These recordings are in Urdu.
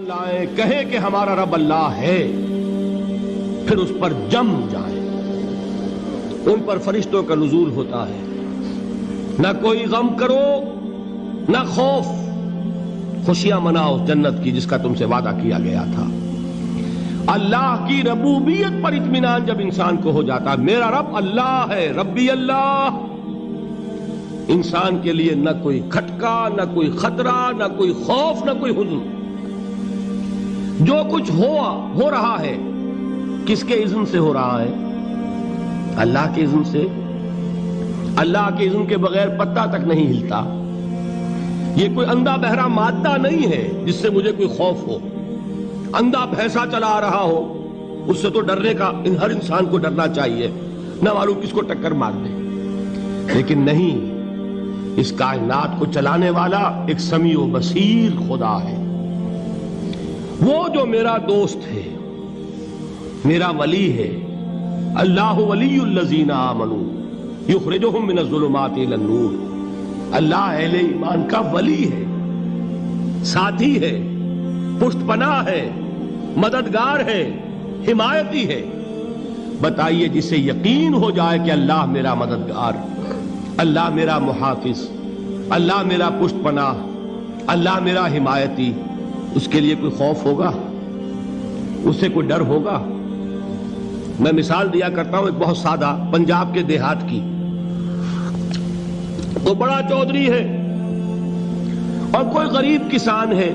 لائیں کہیں کہ ہمارا رب اللہ ہے، پھر اس پر جم جائیں۔ ان پر فرشتوں کا نزول ہوتا ہے، نہ کوئی غم کرو نہ خوف، خوشیاں مناؤ جنت کی جس کا تم سے وعدہ کیا گیا تھا۔ اللہ کی ربوبیت پر اطمینان جب انسان کو ہو جاتا، میرا رب اللہ ہے، ربی اللہ، انسان کے لیے نہ کوئی کھٹکا، نہ کوئی خطرہ، نہ کوئی خوف، نہ کوئی حزن۔ جو کچھ ہو رہا ہے کس کے اذن سے ہو رہا ہے؟ اللہ کے اذن سے۔ اللہ کے اذن کے بغیر پتا تک نہیں ہلتا۔ یہ کوئی اندھا بہرا مادہ نہیں ہے جس سے مجھے کوئی خوف ہو۔ اندھا بھینسا چلا آ رہا ہو اس سے تو ڈرنے کا ہر انسان کو ڈرنا چاہیے، نہ معلوم کس کو ٹکر مار دے۔ لیکن نہیں، اس کائنات کو چلانے والا ایک سمیع و بصیر خدا ہے، وہ جو میرا دوست ہے، میرا ولی ہے۔ اللہ ولی الذین آمنوا یخرجہم من الظلمات الی النور۔ اللہ اہل ایمان کا ولی ہے، ساتھی ہے، پشت پناہ ہے، مددگار ہے، حمایتی ہے۔ بتائیے جسے یقین ہو جائے کہ اللہ میرا مددگار، اللہ میرا محافظ، اللہ میرا پشت پناہ، اللہ میرا حمایتی، اس کے لیے کوئی خوف ہوگا؟ اس سے کوئی ڈر ہوگا؟ میں مثال دیا کرتا ہوں ایک بہت سادہ، پنجاب کے دیہات کی۔ وہ بڑا چودھری ہے اور کوئی غریب کسان ہے۔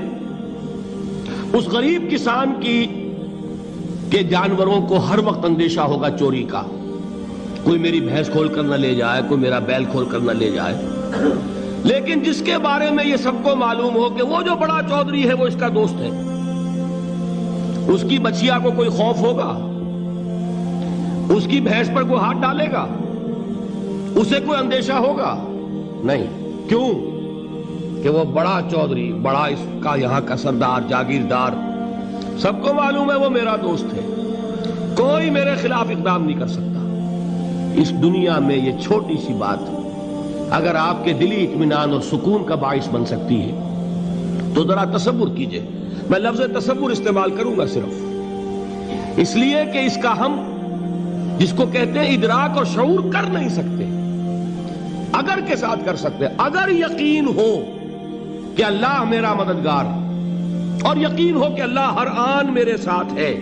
اس غریب کسان کے جانوروں کو ہر وقت اندیشہ ہوگا چوری کا، کوئی میری بھینس کھول کر نہ لے جائے، کوئی میرا بیل کھول کر نہ لے جائے۔ لیکن جس کے بارے میں یہ سب کو معلوم ہو کہ وہ جو بڑا چودھری ہے وہ اس کا دوست ہے، اس کی بچیا کو کوئی خوف ہوگا؟ اس کی بھینس پر کوئی ہاتھ ڈالے گا؟ اسے کوئی اندیشہ ہوگا؟ نہیں۔ کیوں؟ کہ وہ بڑا چودھری، بڑا اس کا یہاں کا سردار، جاگیردار، سب کو معلوم ہے وہ میرا دوست ہے، کوئی میرے خلاف اقدام نہیں کر سکتا۔ اس دنیا میں یہ چھوٹی سی بات اگر آپ کے دلی اطمینان اور سکون کا باعث بن سکتی ہے تو ذرا تصور کیجئے۔ میں لفظ تصور استعمال کروں گا صرف اس لیے کہ اس کا ہم جس کو کہتے ہیں ادراک اور شعور کر نہیں سکتے، اگر کے ساتھ کر سکتے۔ اگر یقین ہو کہ اللہ میرا مددگار اور یقین ہو کہ اللہ ہر آن میرے ساتھ ہے،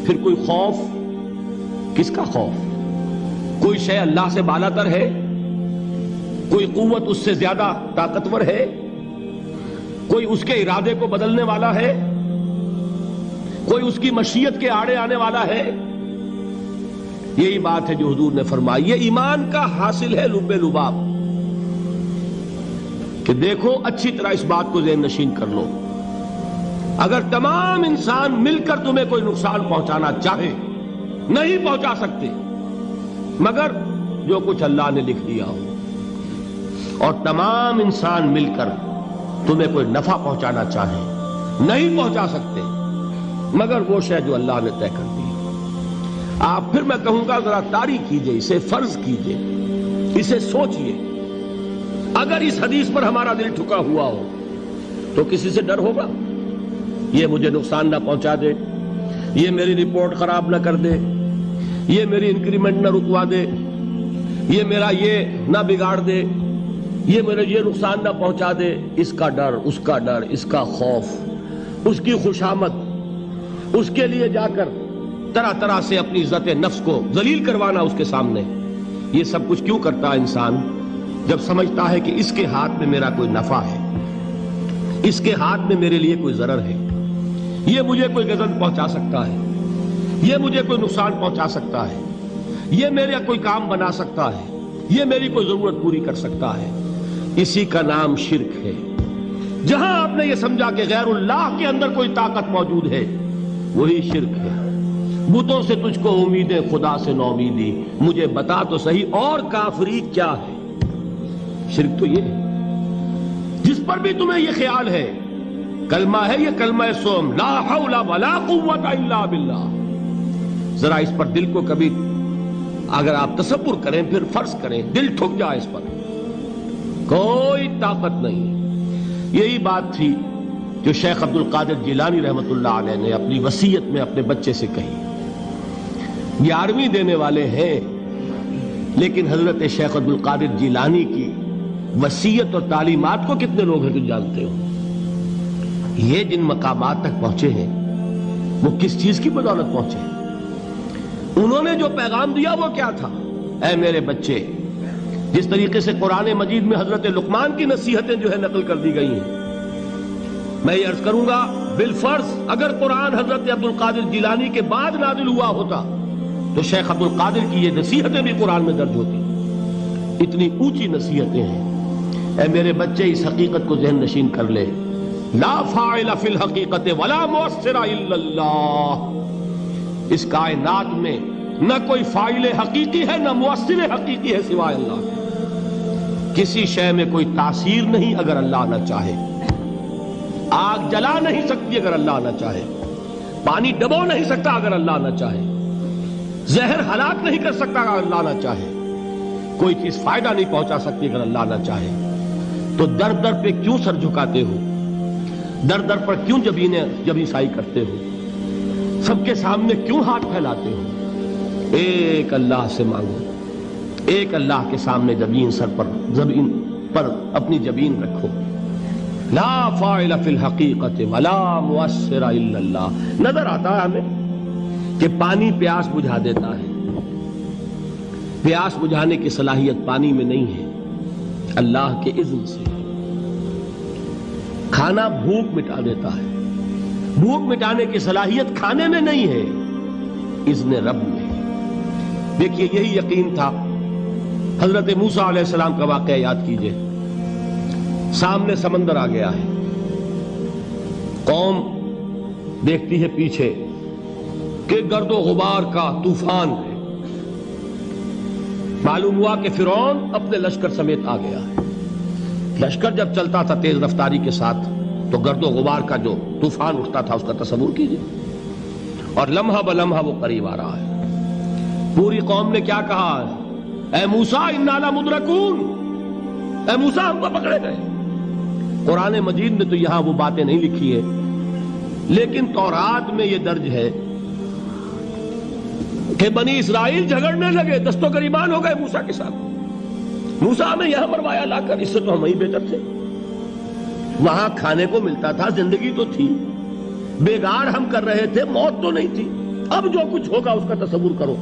پھر کوئی خوف؟ کس کا خوف؟ کوئی شے اللہ سے بالاتر ہے؟ کوئی قوت اس سے زیادہ طاقتور ہے؟ کوئی اس کے ارادے کو بدلنے والا ہے؟ کوئی اس کی مشیت کے آڑے آنے والا ہے؟ یہی بات ہے جو حضور نے فرمائی۔ یہ ایمان کا حاصل ہے لب لباب، کہ دیکھو اچھی طرح اس بات کو ذہن نشین کر لو، اگر تمام انسان مل کر تمہیں کوئی نقصان پہنچانا چاہے نہیں پہنچا سکتے، مگر جو کچھ اللہ نے لکھ دیا ہو، اور تمام انسان مل کر تمہیں کوئی نفع پہنچانا چاہے نہیں پہنچا سکتے، مگر وہ شے جو اللہ نے طے کر دی۔ آپ پھر میں کہوں گا ذرا طاری کیجئے، اسے فرض کیجئے، اسے سوچئے۔ اگر اس حدیث پر ہمارا دل ٹھکا ہوا ہو تو کسی سے ڈر ہوگا؟ یہ مجھے نقصان نہ پہنچا دے، یہ میری رپورٹ خراب نہ کر دے، یہ میری انکریمنٹ نہ رکوا دے، یہ میرا یہ نہ بگاڑ دے، یہ میرے یہ نقصان نہ پہنچا دے۔ اس کا ڈر، اس کا ڈر، اس کا خوف، اس کی خوشامد، اس کے لیے جا کر طرح طرح سے اپنی عزت نفس کو ذلیل کروانا اس کے سامنے، یہ سب کچھ کیوں کرتا ہے انسان؟ جب سمجھتا ہے کہ اس کے ہاتھ میں میرا کوئی نفع ہے، اس کے ہاتھ میں میرے لیے کوئی ضرر ہے، یہ مجھے کوئی غضب پہنچا سکتا ہے، یہ مجھے کوئی نقصان پہنچا سکتا ہے، یہ میرا کوئی کام بنا سکتا ہے، یہ میری کوئی ضرورت پوری کر سکتا ہے، اسی کا نام شرک ہے۔ جہاں آپ نے یہ سمجھا کہ غیر اللہ کے اندر کوئی طاقت موجود ہے، وہی شرک ہے۔ بتوں سے تجھ کو امیدیں، خدا سے نومیدی، مجھے بتا تو صحیح اور کافری کیا ہے؟ شرک تو یہ ہے۔ جس پر بھی تمہیں یہ خیال ہے، کلمہ ہے یہ کلمہ سوم، لا حول ولا قوت الا باللہ، ذرا اس پر دل کو کبھی اگر آپ تصور کریں، پھر فرض کریں، دل ٹھک جائے اس پر، کوئی طاقت نہیں۔ یہی بات تھی جو شیخ عبد القادر جیلانی رحمۃ اللہ علیہ نے اپنی وصیت میں اپنے بچے سے کہی. 11ویں دینے والے ہیں، لیکن حضرت شیخ عبد القادر جیلانی کی وصیت اور تعلیمات کو کتنے لوگ ہیں تم جانتے ہو؟ یہ جن مقامات تک پہنچے ہیں وہ کس چیز کی بدولت پہنچے ہیں؟ انہوں نے جو پیغام دیا وہ کیا تھا؟ اے میرے بچے، جس طریقے سے قرآن مجید میں حضرت لقمان کی نصیحتیں جو ہے نقل کر دی گئی ہیں، میں یہ عرض کروں گا بالفرض اگر قرآن حضرت عبد القادر جیلانی کے بعد نازل ہوا ہوتا تو شیخ عبد القادر کی یہ نصیحتیں بھی قرآن میں درج ہوتی. اتنی اونچی نصیحتیں ہیں. اے میرے بچے، اس حقیقت کو ذہن نشین کر لے، لا فاعل فی الحقیقت ولا مؤثر الا اللہ. اس کائنات میں نہ کوئی فاعل حقیقی ہے نہ مؤثر حقیقی ہے سوائے اللہ کے. کسی شے میں کوئی تاثیر نہیں اگر اللہ نہ چاہے. آگ جلا نہیں سکتی اگر اللہ نہ چاہے. پانی ڈبو نہیں سکتا اگر اللہ نہ چاہے. زہر ہلاک نہیں کر سکتا اگر اللہ نہ چاہے. کوئی چیز فائدہ نہیں پہنچا سکتی اگر اللہ نہ چاہے. تو در در پہ کیوں سر جھکاتے ہو؟ در در پر کیوں جبیں سائی کرتے ہو؟ سب کے سامنے کیوں ہاتھ پھیلاتے ہو؟ ایک اللہ سے مانگو. ایک اللہ کے سامنے زمین پر اپنی جبین رکھو. لا فاعل فی الحقیقت ولا مؤثر الا اللہ. نظر آتا ہے ہمیں کہ پانی پیاس بجھا دیتا ہے. پیاس بجھانے کی صلاحیت پانی میں نہیں ہے، اللہ کے اذن سے. کھانا بھوک مٹا دیتا ہے. بھوک مٹانے کی صلاحیت کھانے میں نہیں ہے، اذن رب میں. دیکھیے یہی یقین تھا. حضرت موسیٰ علیہ السلام کا واقعہ یاد کیجئے. سامنے سمندر آ گیا ہے. قوم دیکھتی ہے پیچھے کہ گرد و غبار کا طوفان ہے. معلوم ہوا کہ فرعون اپنے لشکر سمیت آ گیا ہے. لشکر جب چلتا تھا تیز رفتاری کے ساتھ تو گرد و غبار کا جو طوفان اٹھتا تھا اس کا تصور کیجئے. اور لمحہ بلمحہ وہ قریب آ رہا ہے. پوری قوم نے کیا کہا؟ اے موسیٰ انا لمدرکون. اے موسیٰ ہم کو پکڑے گئے. قرآن مجید نے تو یہاں وہ باتیں نہیں لکھی ہے، لیکن تورات میں یہ درج ہے کہ بنی اسرائیل جھگڑنے لگے، دست و گریبان ہو گئے موسیٰ کے ساتھ. موسیٰ ہمیں یہاں مروایا لا کر، اس سے تو ہم ہی بہتر تھے. وہاں کھانے کو ملتا تھا، زندگی تو تھی، بیگار ہم کر رہے تھے، موت تو نہیں تھی. اب جو کچھ ہوگا اس کا تصور کرو،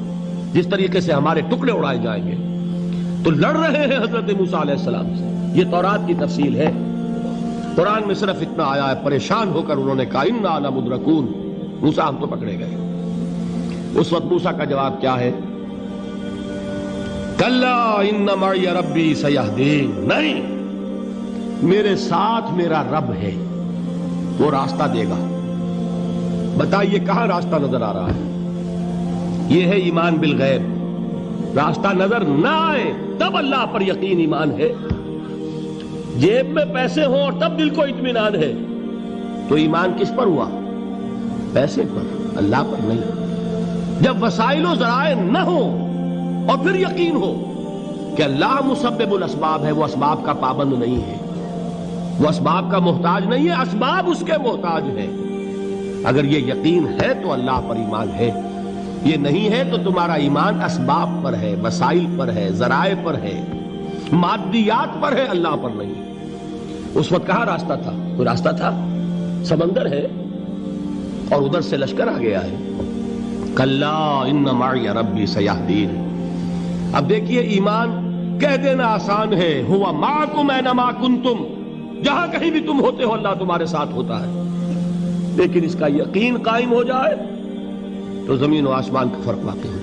جس طریقے سے ہمارے ٹکڑے اڑائے جائیں گے. تو لڑ رہے ہیں حضرت موسیٰ علیہ السلام سے. یہ تورات کی تفصیل ہے. قرآن میں صرف اتنا آیا ہے، پریشان ہو کر انہوں نے کہا انا لمدرکون. موسیٰ ہم تو پکڑے گئے. اس وقت موسیٰ کا جواب کیا ہے؟ کلا ان معی ربی سیہدین. نہیں، میرے ساتھ میرا رب ہے، وہ راستہ دے گا. بتائیے کہاں راستہ نظر آ رہا ہے؟ یہ ہے ایمان بالغیب. راستہ نظر نہ آئے تب اللہ پر یقین ایمان ہے. جیب میں پیسے ہوں اور تب دل کو اطمینان ہے تو ایمان کس پر ہوا؟ پیسے پر، اللہ پر نہیں. جب وسائل و ذرائع نہ ہو اور پھر یقین ہو کہ اللہ مسبب الاسباب ہے، وہ اسباب کا پابند نہیں ہے، وہ اسباب کا محتاج نہیں ہے، اسباب اس کے محتاج ہیں. اگر یہ یقین ہے تو اللہ پر ایمان ہے. یہ نہیں ہے تو تمہارا ایمان اسباب پر ہے، وسائل پر ہے، ذرائع پر ہے، مادیات پر ہے، اللہ پر نہیں. اس وقت کہاں راستہ تھا؟ کوئی راستہ تھا؟ سمندر ہے اور ادھر سے لشکر آ گیا ہے. کلا ان معی ربی سیہدین. اب دیکھیے ایمان کہہ دینا آسان ہے، ہوا معکم اینما کنتم. جہاں کہیں بھی تم ہوتے ہو اللہ تمہارے ساتھ ہوتا ہے. لیکن اس کا یقین قائم ہو جائے تو زمین و آسمان کا فرق واقع ہو جائے.